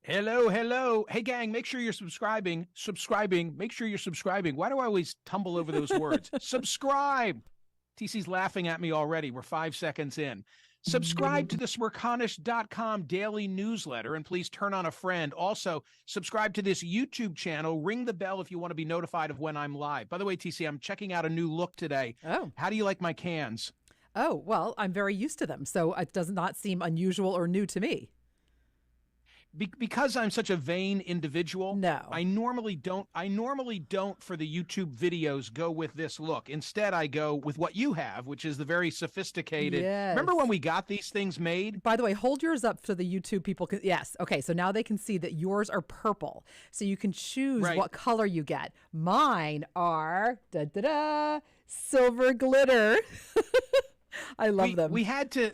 Hello, hello. Hey, gang, make sure you're subscribing. Make sure you're subscribing. Why do I always tumble over those words? Subscribe. TC's laughing at me already. We're 5 seconds in. Subscribe to the Smerconish.com daily newsletter, and please turn on a friend. Also, subscribe to this YouTube channel. Ring the bell if you want to be notified of when I'm live. By the way, TC, I'm checking out a new look today. Oh. How do you like my cans? Oh, well, I'm very used to them, so it does not seem unusual or new to me. Because I'm such a vain individual, No. I normally don't for the YouTube videos go with this look. Instead, I go with what you have, which is the very sophisticated. Yes. Remember when we got these things made? By the way, hold yours up so the YouTube people can. Yes. Okay. So now they can see that yours are purple. So you can choose what color you get. Mine are silver glitter. I love them. We had to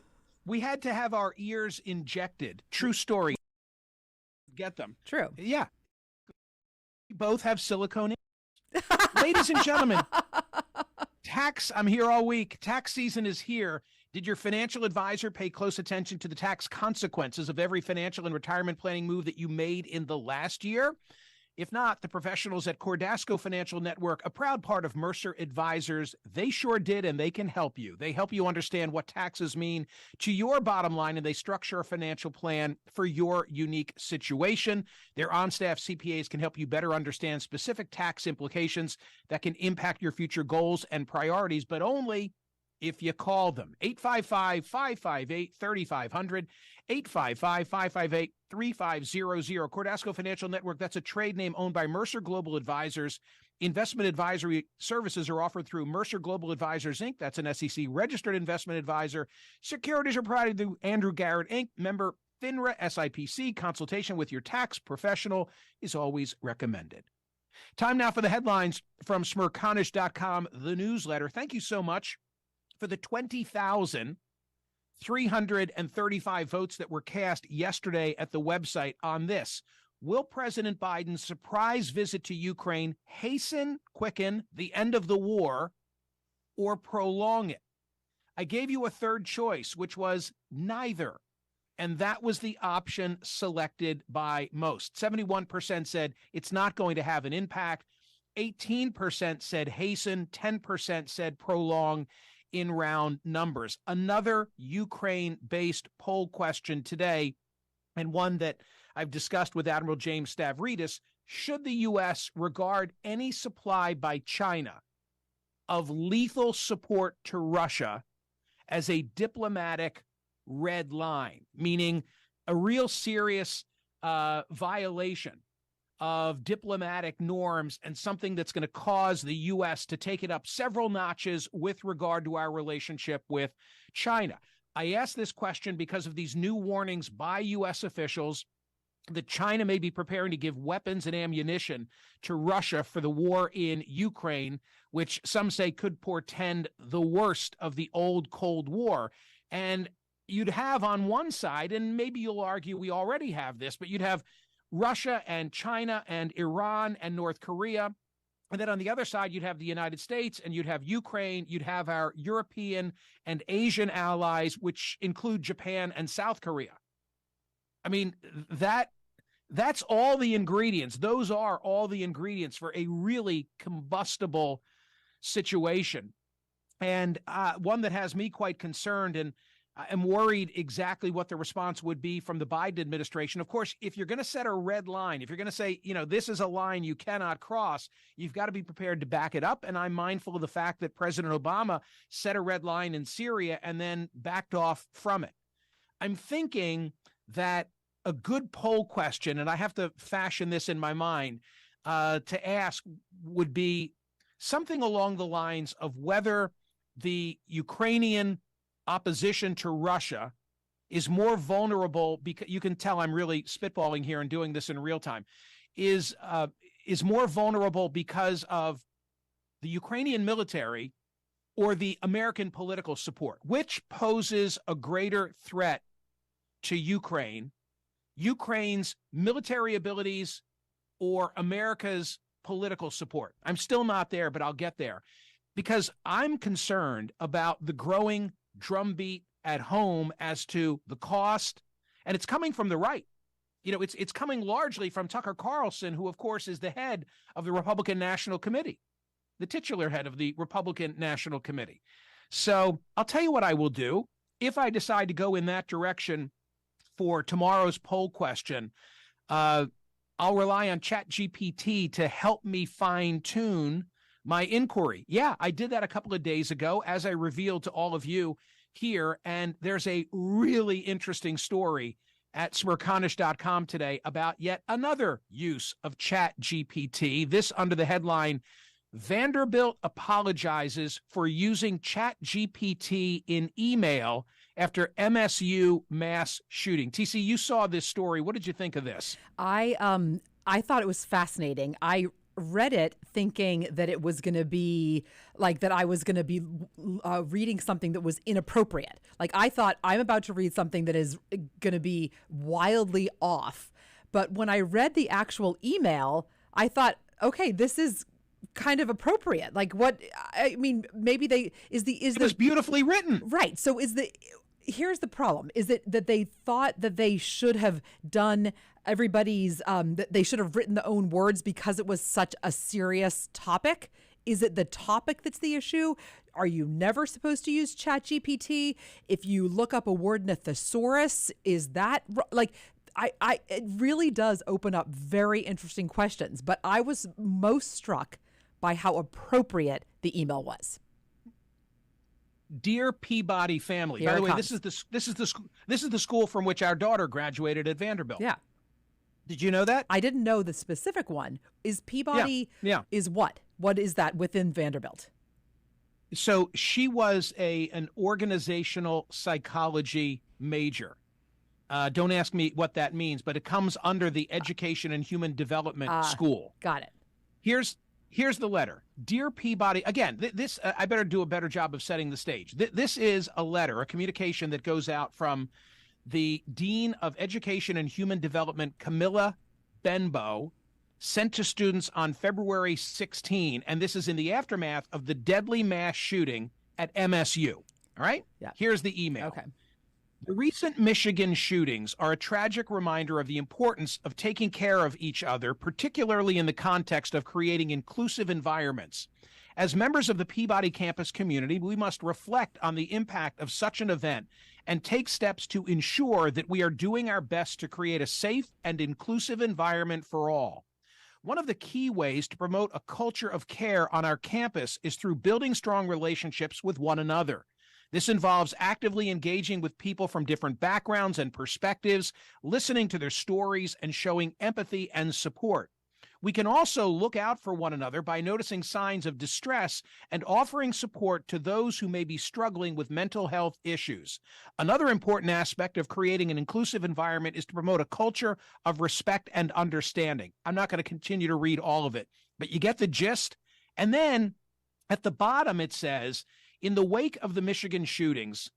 have our ears injected. True story. Get them. True. Yeah. We both have silicone. Ladies and gentlemen, I'm here all week. Tax season is here. Did your financial advisor pay close attention to the tax consequences of every financial and retirement planning move that you made in the last year? If not, the professionals at Cordasco Financial Network, a proud part of Mercer Advisors, they sure did, and they can help you. They help you understand what taxes mean to your bottom line, and they structure a financial plan for your unique situation. Their on-staff CPAs can help you better understand specific tax implications that can impact your future goals and priorities, but only if you call them. 855-558-3500, 855-558-3500. Cordasco Financial Network, that's a trade name owned by Mercer Global Advisors. Investment advisory services are offered through Mercer Global Advisors, Inc. That's an SEC-registered investment advisor. Securities are provided through Andrew Garrett, Inc., member FINRA SIPC. Consultation with your tax professional is always recommended. Time now for the headlines from Smerconish.com, the newsletter. Thank you so much for the 20,335 votes that were cast yesterday at the website on this. Will President Biden's surprise visit to Ukraine quicken the end of the war, or prolong it? I gave you a third choice, which was neither. And that was the option selected by most. 71% said it's not going to have an impact. 18% said hasten. 10% said prolong, in round numbers. Another Ukraine-based poll question today, and one that I've discussed with Admiral James Stavridis: should the U.S. regard any supply by China of lethal support to Russia as a diplomatic red line, meaning a real serious violation of diplomatic norms and something that's going to cause the U.S. to take it up several notches with regard to our relationship with China? I ask this question because of these new warnings by U.S. officials that China may be preparing to give weapons and ammunition to Russia for the war in Ukraine, which some say could portend the worst of the old Cold War. And you'd have on one side, and maybe you'll argue we already have this, but you'd have Russia and China and Iran and North Korea. And then on the other side, you'd have the United States and you'd have Ukraine. You'd have our European and Asian allies, which include Japan and South Korea. I mean, that's all the ingredients. Those are all the ingredients for a really combustible situation. And one that has me quite concerned, and I'm worried exactly what the response would be from the Biden administration. Of course, if you're going to set a red line, if you're going to say, this is a line you cannot cross, you've got to be prepared to back it up. And I'm mindful of the fact that President Obama set a red line in Syria and then backed off from it. I'm thinking that a good poll question, and I have to fashion this in my mind, to ask would be something along the lines of whether the Ukrainian opposition to Russia is more vulnerable, because you can tell I'm really spitballing here and doing this in real time, is more vulnerable because of the Ukrainian military or the American political support. Which poses a greater threat to Ukraine, Ukraine's military abilities or America's political support? I'm still not there, but I'll get there, because I'm concerned about the growing drumbeat at home as to the cost, and it's coming from the right. It's coming largely from Tucker Carlson, who, of course, is the head of the Republican National Committee, the titular head of the Republican National Committee. So I'll tell you what I will do. If I decide to go in that direction for tomorrow's poll question, I'll rely on ChatGPT to help me fine-tune my inquiry. Yeah, I did that a couple of days ago, as I revealed to all of you here, and there's a really interesting story at Smerconish.com today about yet another use of ChatGPT. This under the headline, Vanderbilt apologizes for using ChatGPT in email after MSU mass shooting. TC, you saw this story. What did you think of this? I thought it was fascinating. I read it thinking that it was going to be like that I was going to be reading something that was inappropriate. Like I thought I'm about to read something that is going to be wildly off. But when I read the actual email, I thought, okay, this is kind of appropriate. Like what, I mean, maybe it was beautifully written. Right. So here's the problem. Is it that they thought that they should have done everybody's, that they should have written their own words because it was such a serious topic? Is it the topic that's the issue? Are you never supposed to use ChatGPT? If you look up a word in a thesaurus, is that like, it really does open up very interesting questions, but I was most struck by how appropriate the email was. Dear Peabody family. By the way, this is the school from which our daughter graduated at Vanderbilt. Yeah. Did you know that? I didn't know the specific one. Is Peabody is what? What is that within Vanderbilt? So she was an organizational psychology major. Don't ask me what that means, but it comes under the Education and Human Development School. Got it. Here's the letter. Dear Peabody, again, this I better do a better job of setting the stage. This is a letter, a communication that goes out from the Dean of Education and Human Development, Camilla Benbow, sent to students on February 16, and this is in the aftermath of the deadly mass shooting at MSU. All right? Yeah. Here's the email. Okay. The recent Michigan shootings are a tragic reminder of the importance of taking care of each other, particularly in the context of creating inclusive environments. As members of the Peabody campus community, we must reflect on the impact of such an event and take steps to ensure that we are doing our best to create a safe and inclusive environment for all. One of the key ways to promote a culture of care on our campus is through building strong relationships with one another. This involves actively engaging with people from different backgrounds and perspectives, listening to their stories, and showing empathy and support. We can also look out for one another by noticing signs of distress and offering support to those who may be struggling with mental health issues. Another important aspect of creating an inclusive environment is to promote a culture of respect and understanding. I'm not going to continue to read all of it, but you get the gist. And then at the bottom it says, in the wake of the Michigan shootings,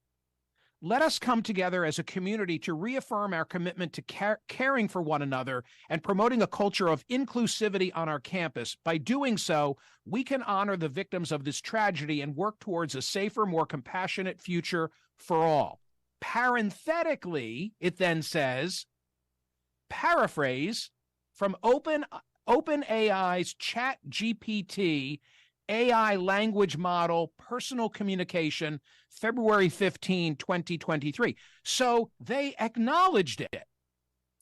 let us come together as a community to reaffirm our commitment to caring for one another and promoting a culture of inclusivity on our campus. By doing so, we can honor the victims of this tragedy and work towards a safer, more compassionate future for all. Parenthetically, it then says, paraphrase from OpenAI's ChatGPT AI language model, personal communication, February 15, 2023. So they acknowledged it.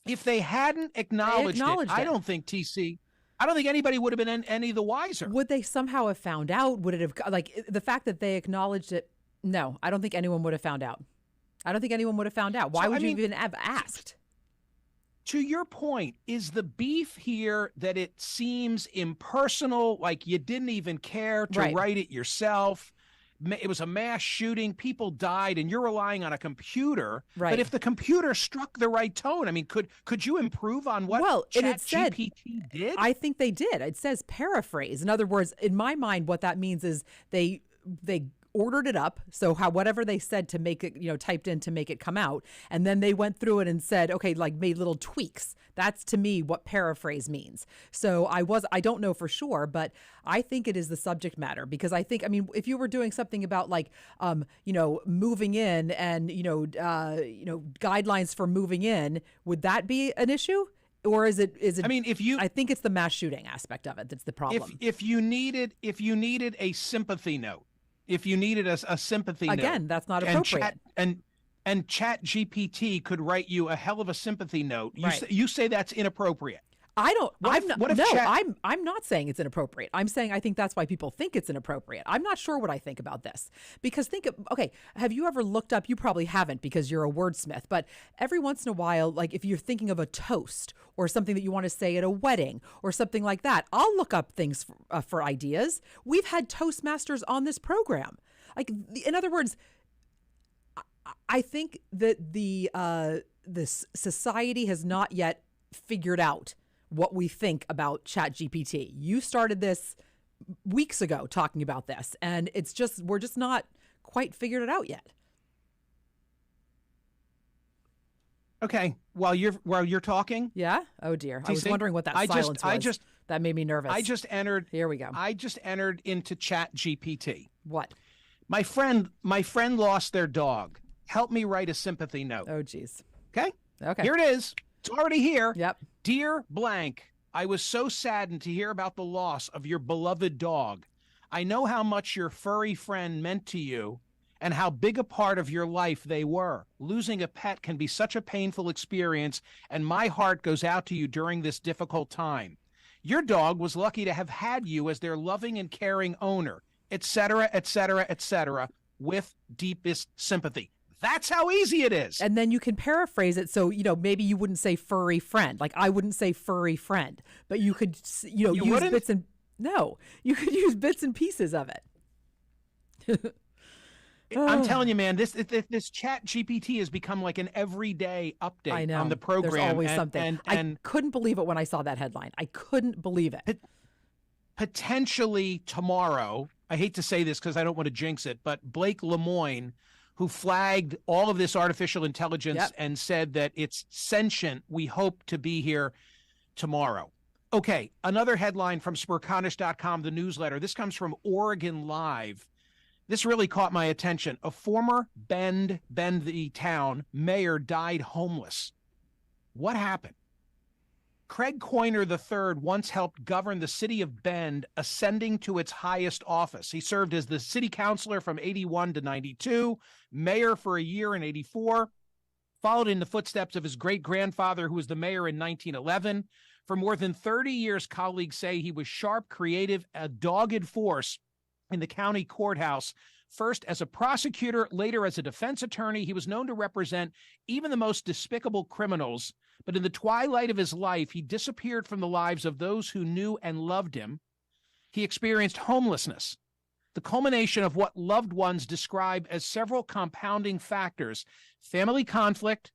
If they hadn't acknowledged it, I don't think anybody would have been any the wiser. Would they somehow have found out? Would it have, like, the fact that they acknowledged it? No, I don't think anyone would have found out. Why would you even have asked? To your point, is the beef here that it seems impersonal, like you didn't even care to write it yourself? It was a mass shooting, people died, and you're relying on a computer. Right. But if the computer struck the right tone, I mean, could you improve on what ChatGPT did? I think they did. It says paraphrase. In other words, in my mind, what that means is they ordered it up. So whatever they said to make it, typed in to make it come out. And then they went through it and said, okay, like made little tweaks. That's to me what paraphrase means. So I don't know for sure, but I think it is the subject matter, because if you were doing something about like, moving in and, guidelines for moving in, would that be an issue? Or is it? I mean, I think it's the mass shooting aspect of it that's the problem. If you needed a sympathy note, if you needed a sympathy note, again, that's not appropriate. And Chat GPT could write you a hell of a sympathy note. You say that's inappropriate. I'm not saying it's inappropriate. I'm saying I think that's why people think it's inappropriate. I'm not sure what I think about this, because have you ever looked up? You probably haven't, because you're a wordsmith, but every once in a while, like if you're thinking of a toast or something that you want to say at a wedding or something like that, I'll look up things for ideas. We've had Toastmasters on this program. Like, in other words, I think that this society has not yet figured out what we think about ChatGPT. You started this weeks ago talking about this, and we're just not quite figured it out yet. Okay, while you're talking, yeah. Oh dear, I was wondering what that silence was. That made me nervous. Here we go. I just entered into ChatGPT. What? My friend lost their dog. Help me write a sympathy note. Oh geez. Okay. Here it is. It's already here. Yep. Dear blank, I was so saddened to hear about the loss of your beloved dog. I know how much your furry friend meant to you and how big a part of your life they were. Losing a pet can be such a painful experience, and my heart goes out to you during this difficult time. Your dog was lucky to have had you as their loving and caring owner, etc., etc., etc., with deepest sympathy. That's how easy it is. And then you can paraphrase it. So, maybe you wouldn't say furry friend. Like, I wouldn't say furry friend, but you could, use bits and you could use bits and pieces of it. I'm telling you, man, this Chat GPT has become like an everyday update on the program. There's always something. I couldn't believe it when I saw that headline. I couldn't believe it. Potentially tomorrow, I hate to say this because I don't want to jinx it, but Blake Lemoine, who flagged all of this artificial intelligence and said that it's sentient, we hope to be here tomorrow. Okay, another headline from Smerconish.com, the newsletter. This comes from Oregon Live. This really caught my attention. A former Bend, the town, mayor died homeless. What happened? Craig Coyner III once helped govern the city of Bend, ascending to its highest office. He served as the city councilor from 81 to 92, mayor for a year in 84, followed in the footsteps of his great-grandfather, who was the mayor in 1911. For more than 30 years, colleagues say he was sharp, creative, a dogged force in the county courthouse. First as a prosecutor, later as a defense attorney, he was known to represent even the most despicable criminals. But in the twilight of his life, he disappeared from the lives of those who knew and loved him. He experienced homelessness, the culmination of what loved ones describe as several compounding factors: family conflict,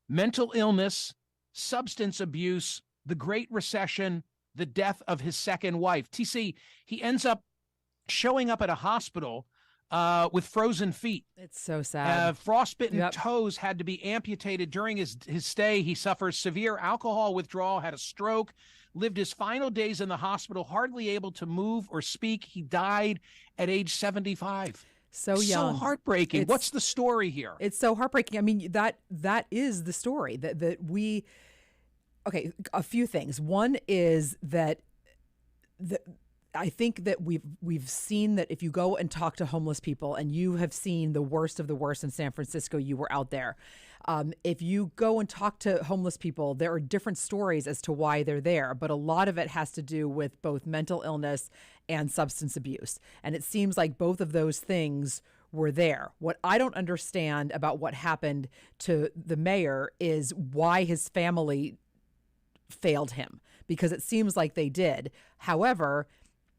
mental illness, substance abuse, the Great Recession, the death of his second wife. TC, he ends up showing up at a hospital with frozen feet. It's so sad. Frostbitten toes had to be amputated during his stay. He suffers severe alcohol withdrawal, had a stroke, lived his final days in the hospital, hardly able to move or speak. He died at age 75. So young. So heartbreaking. What's the story here? It's so heartbreaking. I mean, that is the story that we. Okay, a few things. One is that I think that we've seen that if you go and talk to homeless people, and you have seen the worst of the worst in San Francisco, you were out there. If you go and talk to homeless people, there are different stories as to why they're there, but a lot of it has to do with both mental illness and substance abuse. And it seems like both of those things were there. What I don't understand about what happened to the mayor is why his family failed him, because it seems like they did. However,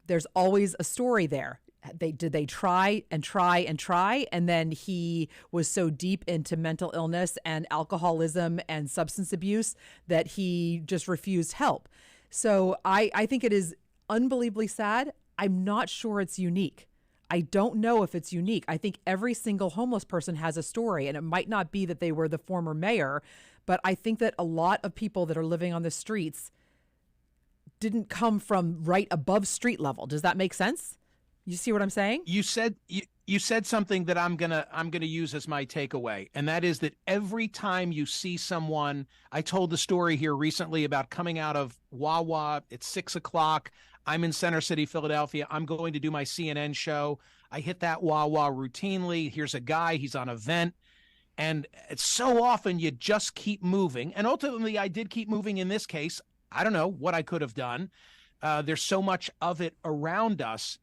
there's always a story there. They try and try and try, and then he was so deep into mental illness and alcoholism and substance abuse that he just refused help. So I think it is unbelievably sad. I'm not sure it's unique. I don't know if it's unique. I think every single homeless person has a story, and it might not be that they were the former mayor, but I think that a lot of people that are living on the streets didn't come from right above street level. Does that make sense? You see what I'm saying? You said something that I'm gonna use as my takeaway, and that is that every time you see someone, I told the story here recently about coming out of Wawa. It's 6 o'clock. I'm in Center City, Philadelphia. I'm going to do my CNN show. I hit that Wawa routinely. Here's a guy. He's on a vent. And it's so often you just keep moving. And ultimately, I did keep moving in this case. I don't know what I could have done. There's so much of it around us.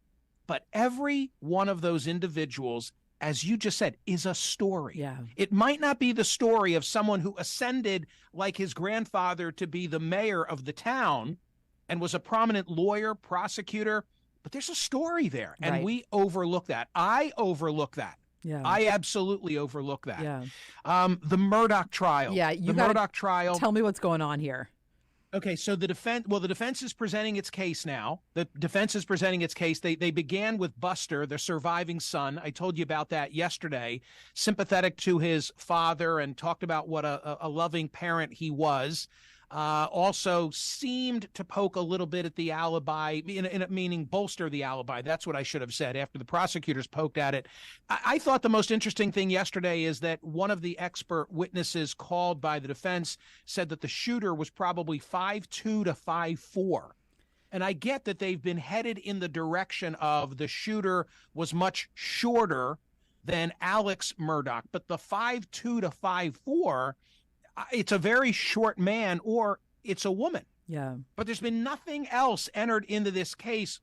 But every one of those individuals, as you just said, is a story. Yeah. It might not be the story of someone who ascended like his grandfather to be the mayor of the town and was a prominent lawyer, prosecutor, but there's a story there. And we overlook that. I overlook that. Yeah. I absolutely overlook that. Yeah. The Murdoch trial. Yeah. The Murdoch trial. Tell me what's going on here. Okay, so the defense is presenting its case now. The defense is presenting its case. They began with Buster, their surviving son. I told you about that yesterday. Sympathetic to his father and talked about what a loving parent he was. Also seemed to poke a little bit at the alibi, meaning bolster the alibi. That's what I should have said after the prosecutors poked at it. I thought the most interesting thing yesterday is that one of the expert witnesses called by the defense said that the shooter was probably 5'2" to 5'4". And I get that they've been headed in the direction of the shooter was much shorter than Alex Murdoch, but the 5'2" to 5'4", it's a very short man or it's a woman. Yeah. But there's been nothing else entered into this case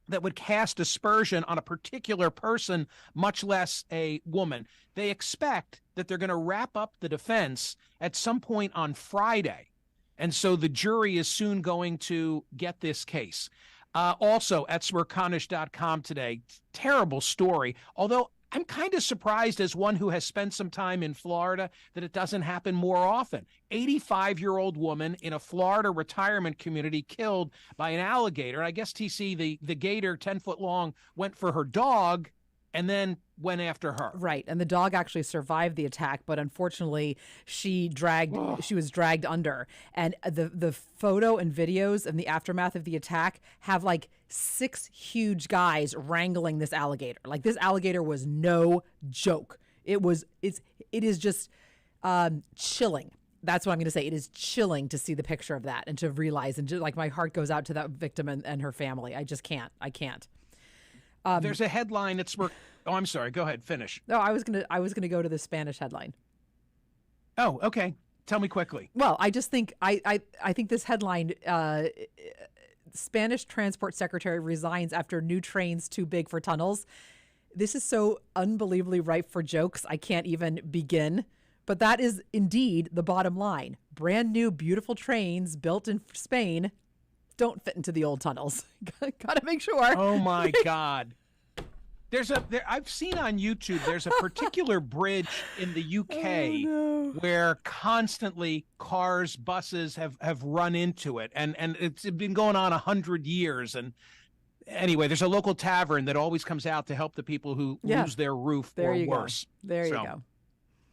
that would cast aspersion on a particular person, much less a woman. They expect that they're going to wrap up the defense at some point on Friday. And so the jury is soon going to get this case. Also at Smerconish.com today, terrible story, although I'm kind of surprised as one who has spent some time in Florida that it doesn't happen more often. 85-year-old woman in a Florida retirement community killed by an alligator. I guess, TC, the gator, 10-foot long, went for her dog and then went after her. Right. And the dog actually survived the attack, but unfortunately she was dragged under. And the photo and videos and the aftermath of the attack have like 6 huge guys wrangling this alligator. Like, this alligator was no joke. It is just chilling. That's what I'm going to say. It is chilling to see the picture of that and to realize, and just, like, my heart goes out to that victim and her family. I just can't. I can't. There's a headline that's Oh, I'm sorry. Go ahead. Finish. No, I was gonna go to the Spanish headline. Oh, okay. Tell me quickly. Well, I just think I think this headline: Spanish Transport Secretary resigns after new trains too big for tunnels. This is so unbelievably ripe for jokes. I can't even begin. But that is indeed the bottom line. Brand new, beautiful trains built in Spain don't fit into the old tunnels. Gotta make sure. Oh my God. I've seen on YouTube, there's a particular bridge in the UK where constantly cars, buses have run into it. And it's been going on 100 years. And anyway, there's a local tavern that always comes out to help the people who lose their roof or worse. There you go.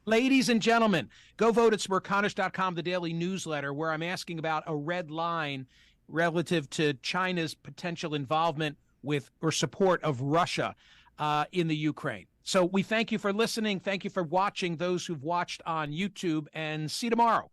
Ladies and gentlemen, go vote at Smerconish.com, the daily newsletter, where I'm asking about a red line relative to China's potential involvement with or support of Russia in the Ukraine. So we thank you for listening. Thank you for watching, those who've watched on YouTube, and see you tomorrow.